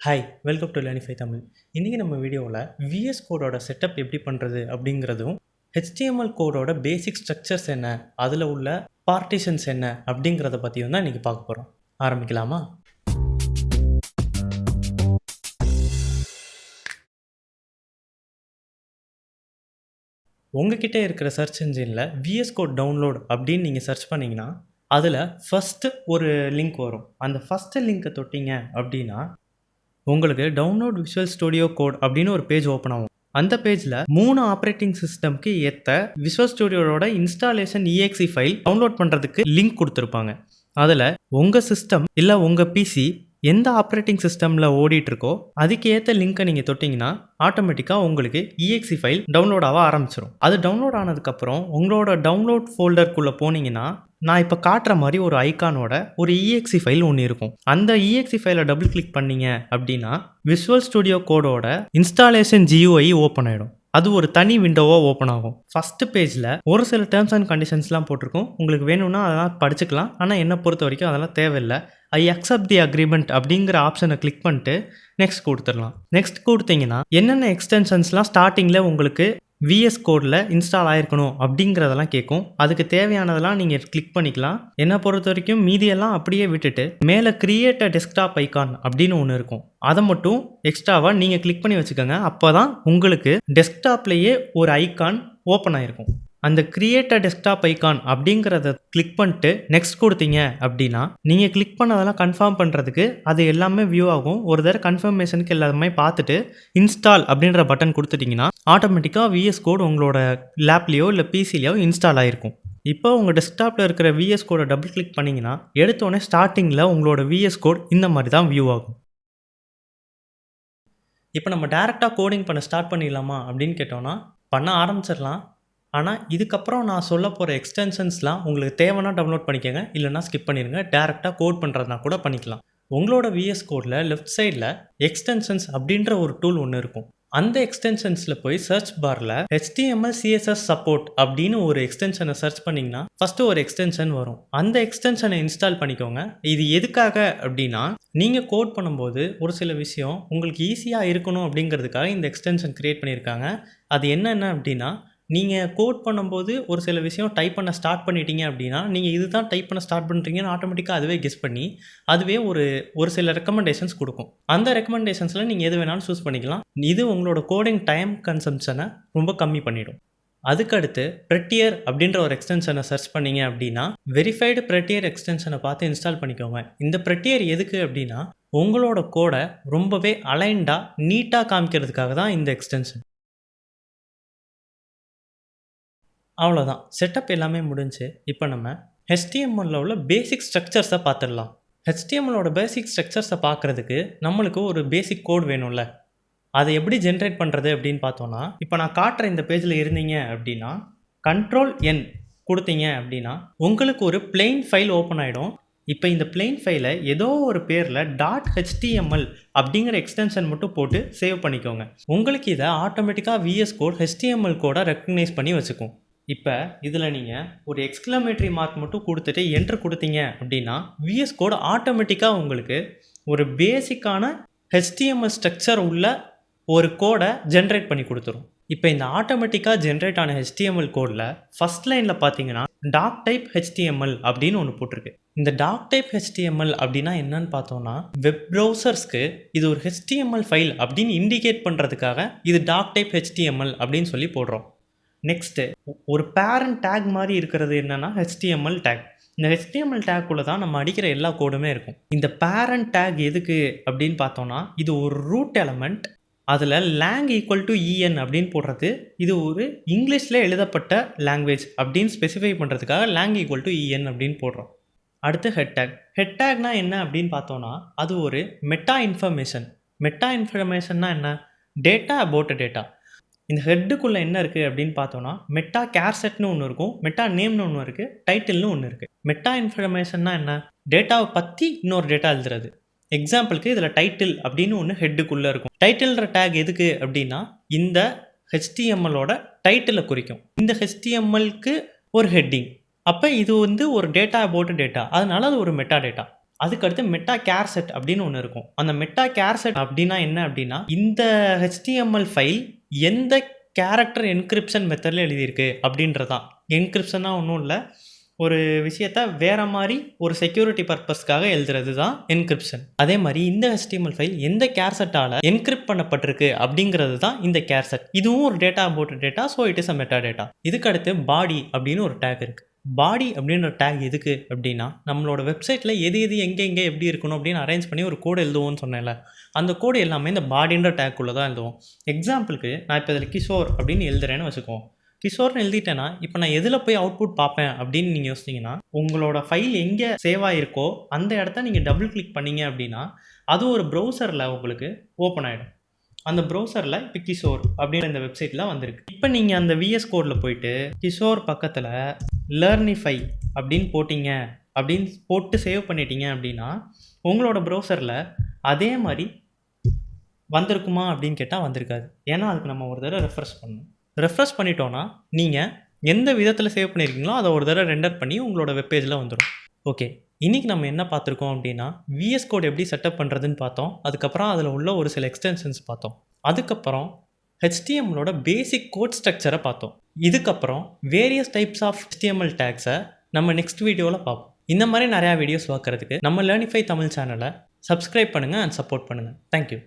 Hi welcome to Learnify Tamil. இன்றைக்கி நம்ம வீடியோவில் விஎஸ் கோடோட செட்டப் எப்படி பண்ணுறது அப்படிங்கிறதும், ஹெச்டிஎம்எல் கோடோட பேசிக் ஸ்ட்ரக்சர்ஸ் என்ன, அதில் உள்ள பார்ட்டிஷன்ஸ் என்ன அப்படிங்கிறத பற்றியும் தான் இன்றைக்கி பார்க்க போகிறோம். ஆரம்பிக்கலாமா? உங்ககிட்ட இருக்கிற சர்ச் இன்ஜினில் விஎஸ் கோட் டவுன்லோட் அப்படின்னு நீங்கள் சர்ச் பண்ணிங்கன்னா, அதில் ஃபஸ்ட்டு ஒரு லிங்க் வரும். அந்த ஃபஸ்ட்டு லிங்க்கை தொட்டிங்க அப்படின்னா உங்களுக்கு டவுன்லோட் விஷுவல் ஸ்டுடியோ கோட் அப்படின்னு ஒரு பேஜ் ஓப்பன் ஆகும். அந்த பேஜில் 3 ஆப்ரேட்டிங் சிஸ்டம்க்கு ஏற்ற விஷுவல் ஸ்டுடியோட இன்ஸ்டாலேஷன் இஎக்ஸி ஃபைல் டவுன்லோட் பண்ணுறதுக்கு லிங்க் கொடுத்துருப்பாங்க. அதில் உங்கள் சிஸ்டம் இல்லை உங்கள் பிசி எந்த ஆப்ரேட்டிங் சிஸ்டமில் ஓடிட்டுருக்கோ அதுக்கு ஏற்ற லிங்க்கை நீங்கள் தொட்டிங்கன்னா ஆட்டோமேட்டிக்காக உங்களுக்கு இஎக்ஸி ஃபைல் டவுன்லோட் ஆக ஆரம்பிச்சிடும். அது டவுன்லோட் ஆனதுக்கப்புறம் உங்களோட டவுன்லோட் ஃபோல்டருக்குள்ளே போனீங்கன்னா நான் இப்போ காட்டுற மாதிரி ஒரு ஐக்கானோட ஒரு இஎக்ஸி ஃபைல் ஒன்று இருக்கும். அந்த இஎக்ஸி ஃபைலை டபுள் கிளிக் பண்ணீங்க அப்படின்னா விஷுவல் ஸ்டுடியோ கோடோட இன்ஸ்டாலேஷன் ஜியூஐ ஓப்பன் ஆகிடும். அது ஒரு தனி விண்டோவாக ஓப்பன் ஆகும். ஃபஸ்ட்டு பேஜில் ஒரு சில டேர்ம்ஸ் அண்ட் கண்டிஷன்ஸ்லாம் போட்டிருக்கும். உங்களுக்கு வேணும்னா அதெல்லாம் படிச்சுக்கலாம். ஆனால் என்னை பொறுத்த வரைக்கும் அதெல்லாம் தேவையில்லை. ஐ அக்செப்ட் தி அக்ரிமெண்ட் அப்படிங்கிற ஆப்ஷனை கிளிக் பண்ணிட்டு நெக்ஸ்ட் கொடுத்துடலாம். நெக்ஸ்ட் கொடுத்தீங்கன்னா என்னென்ன எக்ஸ்டென்ஷன்ஸ்லாம் ஸ்டார்டிங்கில் உங்களுக்கு விஎஸ் கோடில் இன்ஸ்டால் ஆகிருக்கணும் அப்படிங்கிறதெல்லாம் கேட்கும். அதுக்கு தேவையானதெல்லாம் நீங்கள் கிளிக் பண்ணிக்கலாம். என்னை பொறுத்த வரைக்கும் மீதியெல்லாம் அப்படியே விட்டுட்டு மேலே கிரியேட் அ டெஸ்க்டாப் ஐக்கான் அப்படின்னு ஒன்று இருக்கும். அதை மட்டும் எக்ஸ்ட்ராவாக நீங்கள் கிளிக் பண்ணி வச்சுக்கோங்க. அப்போ தான் உங்களுக்கு டெஸ்க்டாப்லேயே ஒரு ஐக்கான் ஓப்பன் ஆகிருக்கும். அந்த கிரியேட் அ டெஸ்க்டாப் ஐக்கான் அப்படிங்கிறத கிளிக் பண்ணிட்டு நெக்ஸ்ட் கொடுத்தீங்க அப்படின்னா நீங்கள் கிளிக் பண்ணதெல்லாம் கன்ஃபார்ம் பண்ணுறதுக்கு அது எல்லாமே வியூ ஆகும். ஒரு தடவை கன்ஃபர்மேஷனுக்கு எல்லாமே பார்த்துட்டு இன்ஸ்டால் அப்படின்ற பட்டன் கொடுத்துட்டிங்கன்னா ஆட்டோமேட்டிக்காக விஎஸ் கோட் உங்களோட லேப்லேயோ இல்லை பிசிலையோ இன்ஸ்டால் ஆகிருக்கும். இப்போ உங்கள் டெஸ்க்டாப்பில் இருக்கிற விஎஸ் கோடை டபுள் கிளிக் பண்ணிங்கன்னா எடுத்தோடனே ஸ்டார்டிங்கில் உங்களோட விஎஸ் கோட் இந்த மாதிரி தான் வியூ ஆகும். இப்போ நம்ம டேரெக்டாக கோடிங் பண்ண ஸ்டார்ட் பண்ணிடலாமா அப்படின்னு கேட்டோன்னா பண்ண ஆரம்பிச்சிடலாம். ஆனால் இதுக்கப்புறம் நான் சொல்ல போகிற எக்ஸ்டென்ஷன்ஸ்லாம் உங்களுக்கு தேவைன்னா டவுன்லோட் பண்ணிக்கோங்க, இல்லைனா ஸ்கிப் பண்ணிடுங்க. டேரெக்டாக கோட் பண்ணுறதுனா கூட பண்ணிக்கலாம். உங்களோட விஎஸ் கோடில் லெஃப்ட் சைடில் எக்ஸ்டென்ஷன்ஸ் அப்படின்ற ஒரு டூல் ஒன்று இருக்கும். அந்த எக்ஸ்டென்ஷன்ஸில் போய் சர்ச் பாரில் HTML CSS சப்போர்ட் அப்படின்னு ஒரு எக்ஸ்டென்ஷனை சர்ச் பண்ணிங்கன்னா ஃபஸ்ட்டு ஒரு எக்ஸ்டென்ஷன் வரும். அந்த எக்ஸ்டென்ஷனை இன்ஸ்டால் பண்ணிக்கோங்க. இது எதுக்காக அப்படின்னா நீங்கள் கோட் பண்ணும்போது ஒரு சில விஷயம் உங்களுக்கு ஈஸியாக இருக்கணும் அப்படிங்கிறதுக்காக இந்த எக்ஸ்டென்ஷன் க்ரியேட் பண்ணியிருக்காங்க. அது என்னென்ன அப்படின்னா நீங்கள் கோட் பண்ணும்போது ஒரு சில விஷயம் டைப் பண்ண ஸ்டார்ட் பண்ணிட்டீங்க அப்படின்னா நீங்கள் இது தான் டைப் பண்ண ஸ்டார்ட் பண்ணுறீங்கன்னு ஆட்டோமேட்டிக்காக அதுவே கெஸ் பண்ணி அதுவே ஒரு சில ரெக்கமெண்டேஷன்ஸ் கொடுக்கும். அந்த ரெக்கமெண்டேஷன்ஸில் நீங்கள் எது வேணாலும் சூஸ் பண்ணிக்கலாம். இது உங்களோட கோடிங் டைம் கன்சம்ஷனை ரொம்ப கம்மி பண்ணிடும். அதுக்கடுத்து ப்ரெட்டியர் அப்படின்ற ஒரு எக்ஸ்டென்ஷனை சர்ச் பண்ணிங்க அப்படின்னா வெரிஃபைடு ப்ரெட்டியர் எக்ஸ்டென்ஷனை பார்த்து இன்ஸ்டால் பண்ணிக்கோங்க. இந்த ப்ரெட்டியர் எதுக்கு அப்படின்னா உங்களோட கோடை ரொம்பவே அலைன்டாக நீட்டாக காமிக்கிறதுக்காக தான் இந்த எக்ஸ்டென்ஷன். அவ்வளோதான், செட்டப் எல்லாமே முடிஞ்சு. இப்போ நம்ம HTMLல உள்ள பேசிக் ஸ்ட்ரக்சர்ஸை பார்த்துடலாம். HTMLோட பேசிக் ஸ்ட்ரக்சர்ஸை பார்க்குறதுக்கு நம்மளுக்கு ஒரு பேசிக் கோட் வேணும்ல, அதை எப்படி ஜென்ரேட் பண்ணுறது அப்படின்னு பார்த்தோன்னா இப்போ நான் காட்டுற இந்த பேஜில் இருந்தீங்க அப்படின்னா Ctrl+N கொடுத்தீங்க அப்படின்னா உங்களுக்கு ஒரு பிளெயின் ஃபைல் ஓப்பன் ஆகிடும். இப்போ இந்த பிளெயின் ஃபைலை ஏதோ ஒரு பேரில் .html அப்படிங்கிற எக்ஸ்டென்ஷன் மட்டும் போட்டு சேவ் பண்ணிக்கோங்க. உங்களுக்கு இதை ஆட்டோமேட்டிக்காக விஎஸ் கோட் HTML கோடை ரெக்கக்னைஸ் பண்ணி வச்சுக்கும். இப்போ இதில் நீங்கள் ஒரு எக்ஸ்க்ளமேட்டரி மார்க் மட்டும் கொடுத்துட்டு என்ட்ரு கொடுத்தீங்க அப்படின்னா விஎஸ் கோட் ஆட்டோமேட்டிக்காக உங்களுக்கு ஒரு பேசிக்கான HTML ஸ்ட்ரக்சர் உள்ள ஒரு கோடை ஜென்ரேட் பண்ணி கொடுத்துரும். இப்போ இந்த ஆட்டோமேட்டிக்காக ஜென்ரேட் ஆன HTML கோடில் ஃபஸ்ட் லைனில் பார்த்தீங்கன்னா டாக் டைப் HTML அப்படின்னு ஒன்று போட்டிருக்கு. இந்த டாக் டைப் HTML அப்படின்னா என்னன்னு பார்த்தோன்னா வெப் ப்ரௌசர்ஸ்க்கு இது ஒரு HTML ஃபைல் அப்படின்னு இண்டிகேட் பண்ணுறதுக்காக இது டாக் டைப் HTML அப்படின்னு சொல்லி போடுறோம். நெக்ஸ்ட்டு ஒரு பேரண்ட் டேக் மாதிரி இருக்கிறது என்னென்னா HTML டேக். இந்த HTML டேக்குள்ளே தான் நம்ம அடிக்கிற எல்லா கோடுமே இருக்கும். இந்த பேரண்ட் டேக் எதுக்கு அப்படின்னு பார்த்தோன்னா இது ஒரு ரூட் எலமெண்ட். அதில் lang = en அப்படின்னு போடுறது இது ஒரு இங்கிலீஷில் எழுதப்பட்ட லாங்குவேஜ் அப்படின்னு ஸ்பெசிஃபை பண்ணுறதுக்காக lang = en அப்படின்னு போடுறோம். அடுத்து ஹெட் டேக்னா என்ன அப்படின்னு பார்த்தோன்னா அது ஒரு மெட்டா இன்ஃபர்மேஷன். மெட்டா இன்ஃபர்மேஷன்னா என்ன? Data about data. இந்த ஹெட்டுக்குள்ளே என்ன இருக்குது அப்படின்னு பார்த்தோன்னா மெட்டா கேர்செட்னு ஒன்று இருக்கும், மெட்டா நேம்னு ஒன்று இருக்குது, டைட்டில்னு ஒன்று இருக்குது. மெட்டா இன்ஃபர்மேஷன்னா என்ன? டேட்டாவை பற்றி இன்னொரு டேட்டா எழுதுறது. எக்ஸாம்பிளுக்கு இதில் டைட்டில் அப்படின்னு ஒன்று ஹெட்டுக்குள்ளே இருக்கும். டைட்டில்ன்ற டேக் எதுக்கு அப்படின்னா இந்த HTMLோட டைட்டிலை குறிக்கும். இந்த HTMLக்கு ஒரு ஹெட்டிங். அப்போ இது ஒரு டேட்டா அபவுட் டேட்டா, அதனால அது ஒரு மெட்டா டேட்டா. அதுக்கடுத்து மெட்டா கேர் செட் அப்படின்னு ஒன்று இருக்கும். அந்த மெட்டா கேர் செட் அப்படின்னா என்ன அப்படின்னா, இந்த HTML ஃபைல் எந்த கேரக்டர் என்கிரிப்ஷன் மெத்தடில் எழுதியிருக்கு அப்படின்றதான். என்கிரிப்ஷன்னா ஒன்றும் இல்லை, ஒரு விஷயத்த வேற மாதிரி ஒரு செக்யூரிட்டி பர்பஸ்க்காக எழுதுறது தான் என்கிரிப்ஷன். அதே மாதிரி இந்த HTML ஃபைல் எந்த கேர் செட்டால என்கிரிப்ட் பண்ணப்பட்டிருக்கு அப்படிங்கிறது தான் இந்த கேர் செட். இதுவும் ஒரு data about data, so it is a meta data. இதுக்கு அடுத்து பாடி அப்படின்னு ஒரு டேக் இருக்கு. பாடி அப்படின்ற டேக் எதுக்கு அப்படின்னா, நம்மளோட வெப்சைட்டில் எது எது எங்கே எப்படி இருக்கணும் அப்படின்னு அரேஞ்ச் பண்ணி ஒரு கோடு எழுதுவோம்னு சொன்னேன்ல, அந்த கோடு எல்லாமே இந்த பாடின்ற டேக்குள்ளே தான் எழுதுவோம். எக்ஸாம்பிளுக்கு நான் இப்போ இதில் கிஷோர் அப்படின்னு எழுதுறேன்னு வச்சுக்குவோம். கிஷோர்னு எழுதிட்டேன்னா இப்போ நான் எதில் போய் அவுட்புட் பார்ப்பேன் அப்படின்னு நீங்கள் யோசிச்சிங்கன்னா, உங்களோட ஃபைல் எங்கே சேவ் ஆகிருக்கோ அந்த இடத்த நீங்கள் டபுள் கிளிக் பண்ணீங்க அப்படின்னா அது ஒரு ப்ரௌசரில் உங்களுக்கு ஓப்பன் ஆகிடும். அந்த ப்ரௌசரில் இப்போ கிஷோர் அப்படின்ற இந்த வெப்சைட்டில் வந்திருக்கு. இப்போ நீங்கள் அந்த விஎஸ் கோடில் போயிட்டு கிஷோர் பக்கத்தில் லேர்னிஃபை அப்படின்னு போட்டிங்க அப்படின்னு போட்டு சேவ் பண்ணிட்டீங்க அப்படின்னா உங்களோட ப்ரௌசரில் அதே மாதிரி வந்திருக்குமா அப்படின்னு கேட்டால் வந்திருக்காது. ஏன்னா அதுக்கு நம்ம ஒரு தடவை ரெஃப்ரெஷ் பண்ணணும். ரெஃப்ரெஷ் பண்ணிட்டோன்னா நீங்கள் எந்த விதத்தில் சேவ் பண்ணியிருக்கீங்களோ அதை ஒரு தடவை ரெண்டர் பண்ணி உங்களோட வெப்பேஜில் வந்துடும். ஓகே, இன்றைக்கி நம்ம என்ன பார்த்துருக்கோம் அப்படின்னா, விஎஸ் கோட் எப்படி செட்டப் பண்ணுறதுன்னு பார்த்தோம். அதுக்கப்புறம் அதில் உள்ள ஒரு சில எக்ஸ்டென்ஷன்ஸ் பார்த்தோம். அதுக்கப்புறம் HTMLோட பேசிக் கோட் ஸ்ட்ரக்சரை பார்த்தோம். இதுக்கப்புறம் வேரியஸ் டைப்ஸ் ஆஃப் HTML டேக்ஸை நம்ம நெக்ஸ்ட் வீடியோவில் பார்ப்போம். இந்த மாதிரி நிறையா வீடியோஸ் பார்க்குறதுக்கு நம்ம லேர்னிஃபை தமிழ் சேனலை சப்ஸ்கிரைப் பண்ணுங்கள் அண்ட் சப்போர்ட் பண்ணுங்கள். தேங்க்யூ.